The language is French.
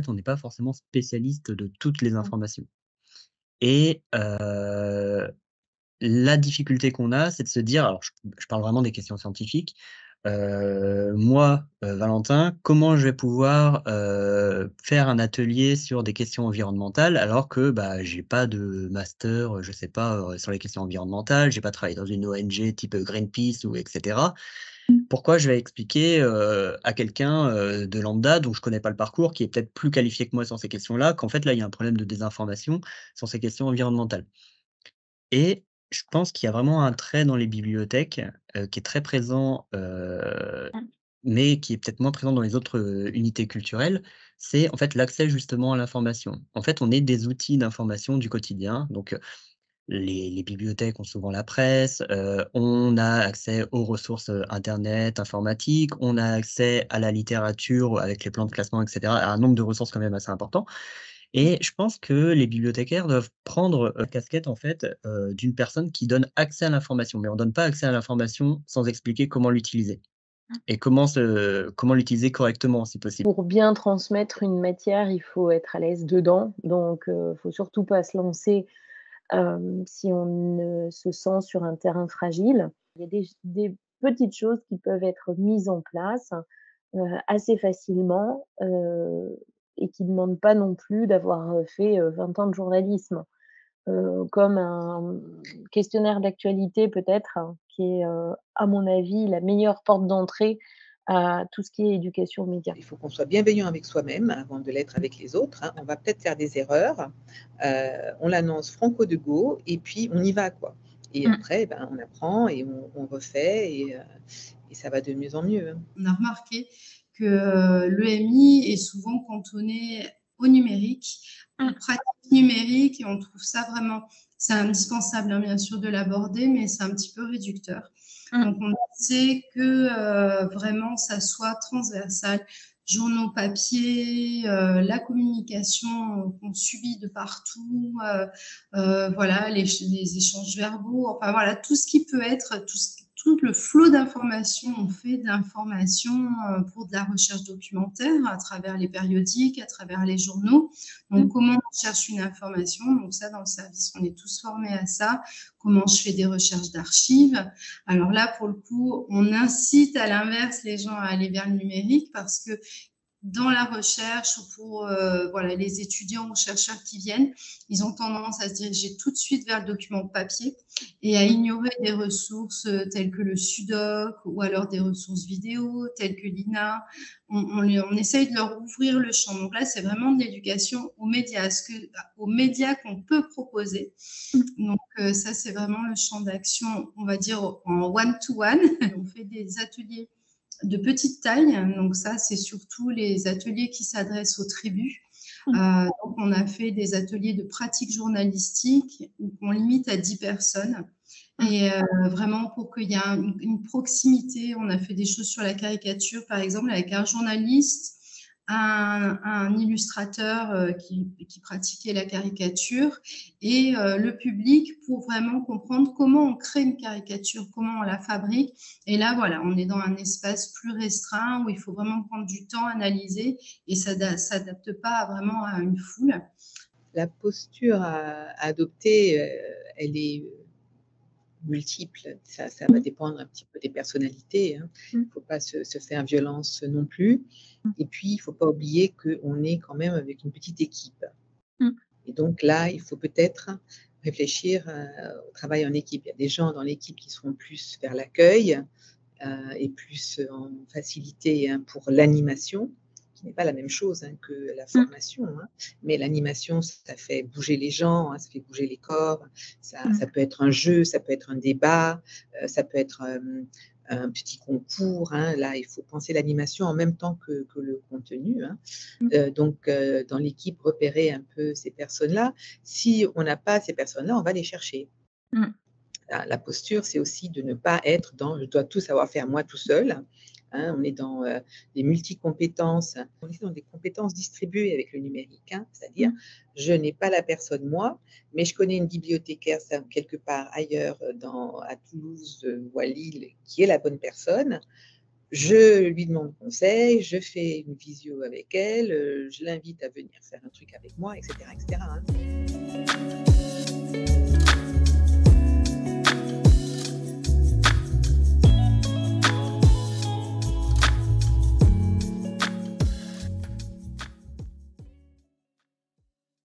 fait, on n'est pas forcément spécialiste de toutes les Mmh. informations et la difficulté qu'on a, c'est de se dire alors je parle vraiment des questions scientifiques. Moi, Valentin, comment je vais pouvoir, faire un atelier sur des questions environnementales alors que, bah, j'ai pas de master, je sais pas, sur les questions environnementales, j'ai pas travaillé dans une ONG type, Greenpeace ou et cetera. Pourquoi je vais expliquer, à quelqu'un, de lambda dont je connais pas le parcours, qui est peut-être plus qualifié que moi sur ces questions-là, qu'en fait là, il y a un problème de désinformation sur ces questions environnementales? Et je pense qu'il y a vraiment un trait dans les bibliothèques, qui est très présent, Mmh. mais qui est peut-être moins présent dans les autres, unités culturelles, c'est en fait l'accès justement à l'information. En fait, on est des outils d'information du quotidien, donc les bibliothèques ont souvent la presse, on a accès aux ressources, internet, informatiques, on a accès à la littérature avec les plans de classement et cetera, à un nombre de ressources quand même assez important. Et je pense que les bibliothécaires doivent prendre, la casquette en fait, d'une personne qui donne accès à l'information. Mais on donne pas accès à l'information sans expliquer comment l'utiliser et comment l'utiliser correctement si possible. Pour bien transmettre une matière, il faut être à l'aise dedans, donc faut surtout pas se lancer, si on ne se sent sur un terrain fragile. Il y a des petites choses qui peuvent être mises en place, assez facilement, et qui ne demandent pas non plus d'avoir, fait, 20 ans de journalisme. Comme un questionnaire d'actualité peut-être, qui est, à mon avis, la meilleure porte d'entrée à tout ce qui est éducation aux médias. Il faut qu'on soit bienveillant avec soi-même avant de l'être avec les autres, hein. On va peut-être faire des erreurs, on l'annonce franco de go et puis on y va, quoi. Et Mmh. après, ben, on apprend et on refait et ça va de mieux en mieux, hein. On a remarqué que l'EMI est souvent cantonné au numérique, aux Mmh. pratiques numériques et on trouve ça vraiment c'est indispensable, hein, bien sûr, de l'aborder, mais c'est un petit peu réducteur. Mmh. Donc on essaie que, vraiment ça soit transversal. Journaux papier, la communication, qu'on subit de partout, voilà, les échanges verbaux, enfin voilà, tout ce qui peut être, tout le flot d'informations. On fait de l'information pour de la recherche documentaire à travers les périodiques, à travers les journaux. Mmh. Donc, comment on cherche une information? Donc ça, dans le service, on est tous formés à ça. Comment je fais des recherches d'archives? Alors là, pour le coup, on incite à l'inverse les gens à aller vers le numérique parce que dans la recherche ou pour voilà, les étudiants ou chercheurs qui viennent, ils ont tendance à se diriger tout de suite vers le document papier et à ignorer des ressources telles que le Sudoc ou alors des ressources vidéo telles que l'INA. On essaye de leur ouvrir le champ. Donc là, c'est vraiment de l'éducation aux médias qu'on peut proposer. Donc ça, c'est vraiment le champ d'action, on va dire, en one-to-one. On fait des ateliers de petite taille. Donc ça, c'est surtout les ateliers qui s'adressent aux tribus. Donc on a fait des ateliers de pratique journalistique où on limite à 10 personnes. Et vraiment pour qu'il y ait une proximité, on a fait des choses sur la caricature, par exemple, avec un journaliste, un illustrateur qui pratiquait la caricature et le public pour vraiment comprendre comment on crée une caricature, comment on la fabrique. Et là, voilà, on est dans un espace plus restreint où il faut vraiment prendre du temps, analyser et ça ne s'adapte pas vraiment à une foule. La posture à adopter, elle est multiple. Ça va dépendre un petit peu des personnalités, hein. Il Mmh. ne faut pas se faire violence non plus. Et puis, il ne faut pas oublier qu'on est quand même avec une petite équipe. Mmh. Et donc là, il faut peut-être réfléchir au travail en équipe. Il y a des gens dans l'équipe qui seront plus vers l'accueil et plus en facilité, hein, pour l'animation, qui n'est pas la même chose, hein, que la Mmh. formation, hein. Mais l'animation, ça fait bouger les gens, hein, ça fait bouger les corps. Ça Mmh. peut être un jeu, ça peut être un débat, ça peut être un petit concours, hein. Là, il faut penser l'animation en même temps que le contenu, hein. Mmh. Donc, dans l'équipe, repérer un peu ces personnes-là. Si on n'a pas ces personnes-là, on va les chercher. Mmh. La posture, c'est aussi de ne pas être dans je dois tout savoir faire moi tout seul, hein. On est dans des multicompétences, on est dans des compétences distribuées avec le numérique, hein. C'est-à-dire, Mmh. je n'ai pas la personne moi, mais je connais une bibliothécaire quelque part ailleurs à Toulouse ou à Lille qui est la bonne personne. je lui demande conseil, je fais une visio avec elle, je l'invite à venir faire un truc avec moi, etc., etc., hein.